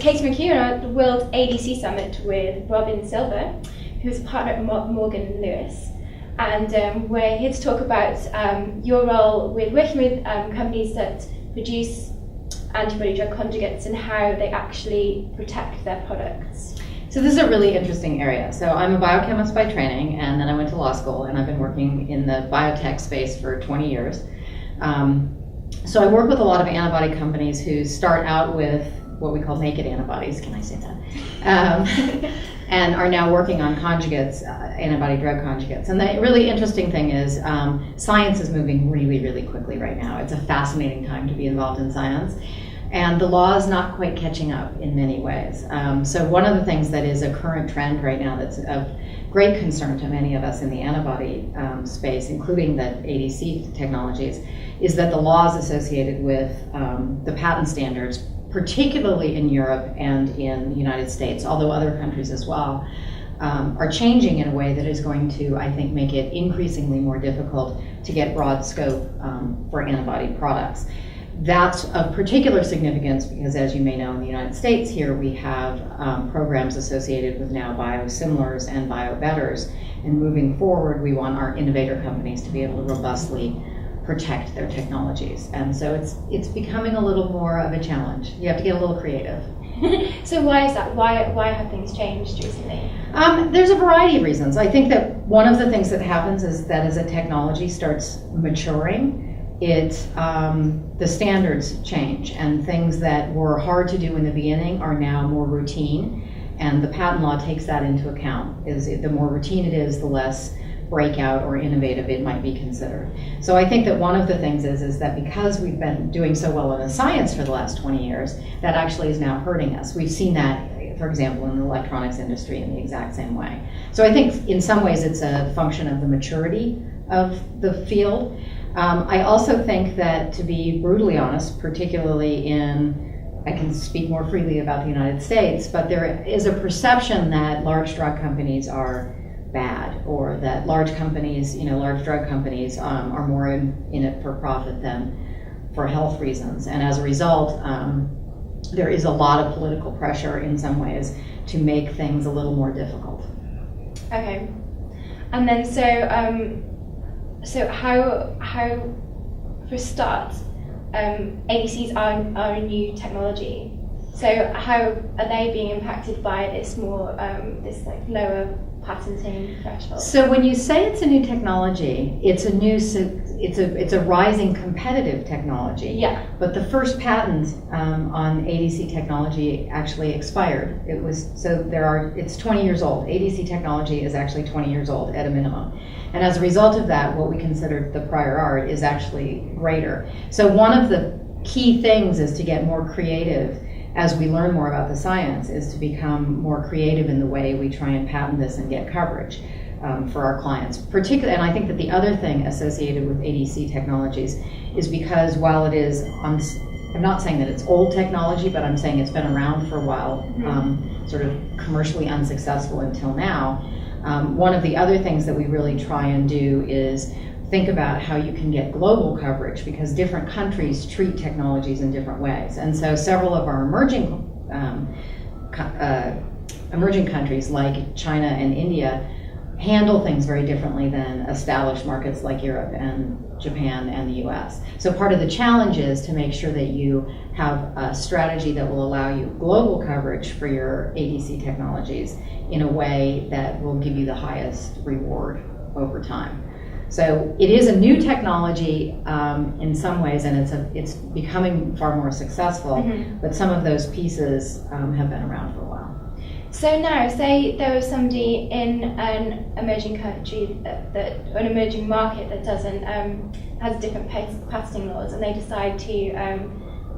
Katie McHugh at the World ADC Summit with Robin Silva, who's a partner at Morgan Lewis. And we're here to talk about your role with working with companies that produce antibody-drug conjugates and how they actually protect their products. So this is a really interesting area. So I'm a biochemist by training, and then I went to law school, and I've been working in the biotech space for 20 years. So I work with a lot of antibody companies who start out with what we call naked antibodies, can I say that? And are now working on conjugates, antibody-drug conjugates. And the really interesting thing is science is moving really, really quickly right now. It's a fascinating time to be involved in science. And the law is not quite catching up in many ways. So one of the things that is a current trend right now that's of great concern to many of us in the antibody space, including the ADC technologies, is that the laws associated with the patent standards, particularly in Europe and in the United States, although other countries as well, are changing in a way that is going to, I think, make it increasingly more difficult to get broad scope for antibody products. That's of particular significance because, as you may know, in the United States here we have programs associated with now biosimilars and biobetters, and moving forward we want our innovator companies to be able to robustly protect their technologies. And so it's becoming a little more of a challenge. You have to get a little creative. So why is that? Why have things changed recently? There's a variety of reasons. I think that one of the things that happens is that as a technology starts maturing, the standards change, and things that were hard to do in the beginning are now more routine, and the patent law takes that into account. The more routine it is, the less breakout or innovative it might be considered. So I think that one of the things is that because we've been doing so well in the science for the last 20 years, that actually is now hurting us. We've seen that, for example, in the electronics industry in the exact same way. So I think in some ways it's a function of the maturity of the field. I also think that, to be brutally honest, particularly I can speak more freely about the United States, but there is a perception that large drug companies are bad, or that large companies, large drug companies are more in it for profit than for health reasons. And as a result, there is a lot of political pressure in some ways to make things a little more difficult. Okay. And then so how for a start, ADCs are a new technology. So how are they being impacted by this lower patenting threshold? So when you say it's a new technology, it's a rising competitive technology. Yeah. But the first patent on ADC technology actually expired. It's 20 years old. ADC technology is actually 20 years old at a minimum. And as a result of that, what we considered the prior art is actually greater. So one of the key things is to get more creative as we learn more about the science, is to become more creative in the way we try and patent this and get coverage for our clients. Particularly, and I think that the other thing associated with ADC technologies is because while it is, I'm not saying that it's old technology, but I'm saying it's been around for a while, sort of commercially unsuccessful until now. One of the other things that we really try and do is think about how you can get global coverage, because different countries treat technologies in different ways. And so several of our emerging countries like China and India handle things very differently than established markets like Europe and Japan and the US. So part of the challenge is to make sure that you have a strategy that will allow you global coverage for your ADC technologies in a way that will give you the highest reward over time. So it is a new technology in some ways, and it's becoming far more successful, but some of those pieces have been around for a while. So now, say there was somebody in an emerging country, or an emerging market that doesn't has different patenting laws, and they decide to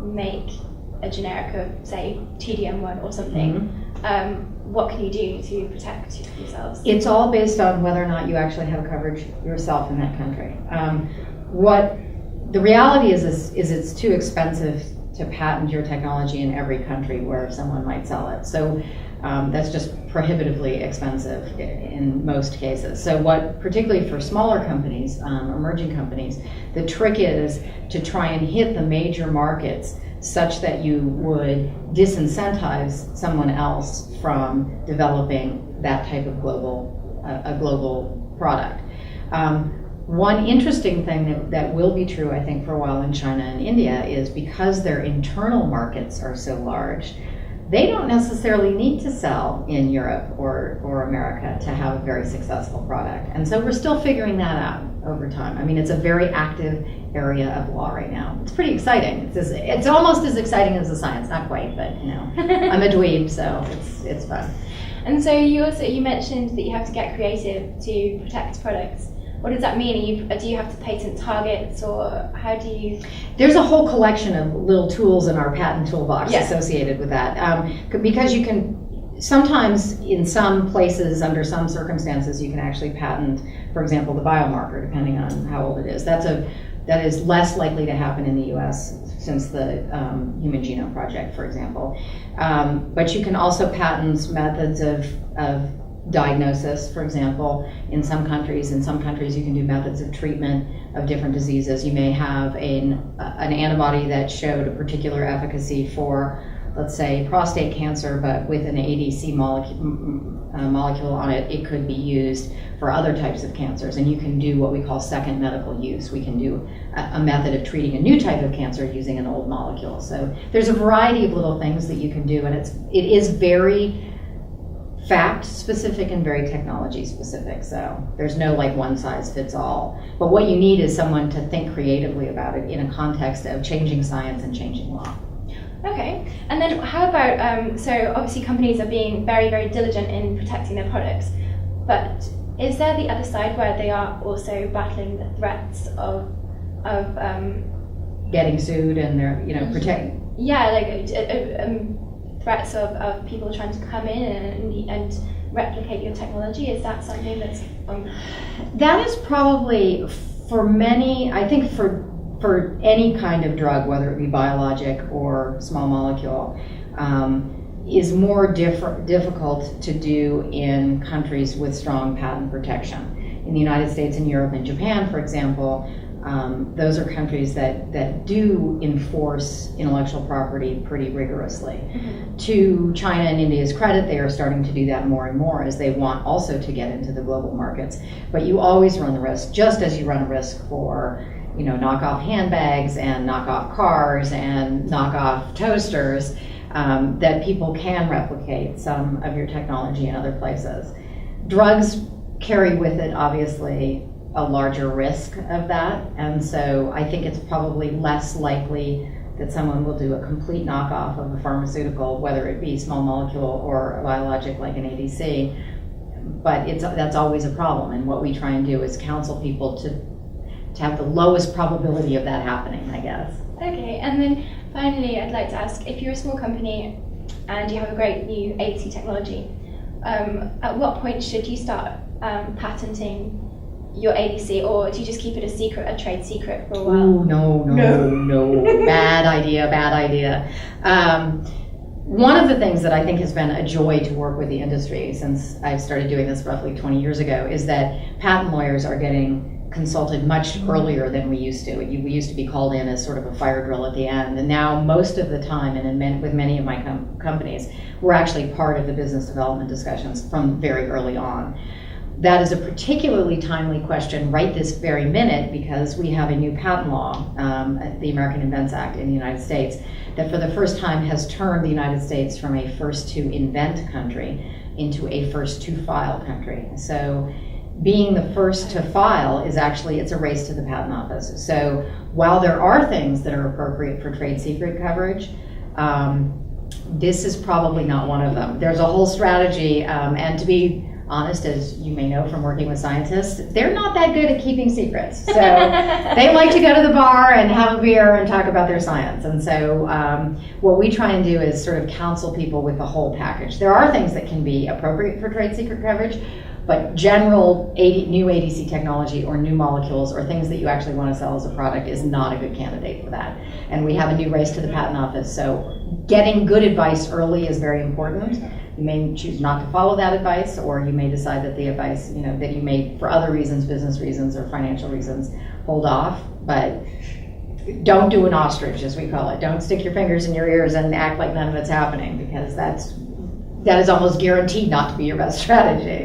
make a generic of, say, TDM1 or something. What can you do to protect yourselves? It's all based on whether or not you actually have coverage yourself in that country. What the reality is it's too expensive to patent your technology in every country where someone might sell it. So that's just prohibitively expensive in most cases. So particularly for smaller companies, emerging companies, the trick is to try and hit the major markets such that you would disincentivize someone else from developing that type of a global product. One interesting thing that will be true, I think, for a while in China and India is because their internal markets are so large, they don't necessarily need to sell in Europe or America to have a very successful product. And so we're still figuring that out over time. I mean, it's a very active area of law right now. It's pretty exciting. It's almost as exciting as the science, not quite, but I'm a dweeb, so it's fun. And so you mentioned that you have to get creative to protect products. What does that mean? Do you have to patent targets, or how do you? There's a whole collection of little tools in our patent toolbox associated with that. Because you can, sometimes in some places, under some circumstances, you can actually patent, for example, the biomarker, depending on how old it is. That is less likely to happen in the US since the Human Genome Project, for example. But you can also patent methods of diagnosis, for example, in some countries. In some countries, you can do methods of treatment of different diseases. You may have an antibody that showed a particular efficacy for, let's say, prostate cancer, but with an ADC molecule on it, it could be used for other types of cancers. And you can do what we call second medical use. We can do a method of treating a new type of cancer using an old molecule. So there's a variety of little things that you can do, and it is very fact specific and very technology specific, so there's no like one size fits all. But what you need is someone to think creatively about it in a context of changing science and changing law. Okay, and then how about, so obviously companies are being very, very diligent in protecting their products, but is there the other side where they are also battling the threats of getting sued and they're, protecting? Yeah, like threats of people trying to come in and replicate your technology? Is that something that's That is probably, for many, I think for any kind of drug, whether it be biologic or small molecule, is more difficult to do in countries with strong patent protection. In the United States and Europe and Japan, for example, those are countries that do enforce intellectual property pretty rigorously. Mm-hmm. To China and India's credit, they are starting to do that more and more as they want also to get into the global markets. But you always run the risk, just as you run a risk for knockoff handbags and knockoff cars and knockoff toasters, that people can replicate some of your technology in other places. Drugs carry with it, obviously, a larger risk of that, and so I think it's probably less likely that someone will do a complete knockoff of a pharmaceutical, whether it be small molecule or a biologic like an ADC, but that's always a problem, and what we try and do is counsel people to have the lowest probability of that happening, I guess. Okay, and then finally I'd like to ask, if you're a small company and you have a great new ADC technology, at what point should you start patenting your ADC, or do you just keep it a trade secret for a while? Ooh, no. Bad idea. One of the things that I think has been a joy to work with the industry since I started doing this roughly 20 years ago is that patent lawyers are getting consulted much earlier than we used to. We used to be called in as sort of a fire drill at the end, and now most of the time, and with many of my companies, we're actually part of the business development discussions from very early on. That is a particularly timely question right this very minute because we have a new patent law, the American Invents Act in the United States, that for the first time has turned the United States from a first to invent country into a first to file country. So being the first to file is actually, it's a race to the patent office. So while there are things that are appropriate for trade secret coverage, this is probably not one of them. There's a whole strategy, and to be honest, as you may know from working with scientists, they're not that good at keeping secrets. So they like to go to the bar and have a beer and talk about their science. And so what we try and do is sort of counsel people with the whole package. There are things that can be appropriate for trade secret coverage, but general new ADC technology or new molecules or things that you actually want to sell as a product is not a good candidate for that. And we have a new race to the patent office. So getting good advice early is very important. You may choose not to follow that advice, or you may decide that the advice, that you may, for other reasons, business reasons or financial reasons, hold off. But don't do an ostrich, as we call it. Don't stick your fingers in your ears and act like none of it's happening, because that is almost guaranteed not to be your best strategy.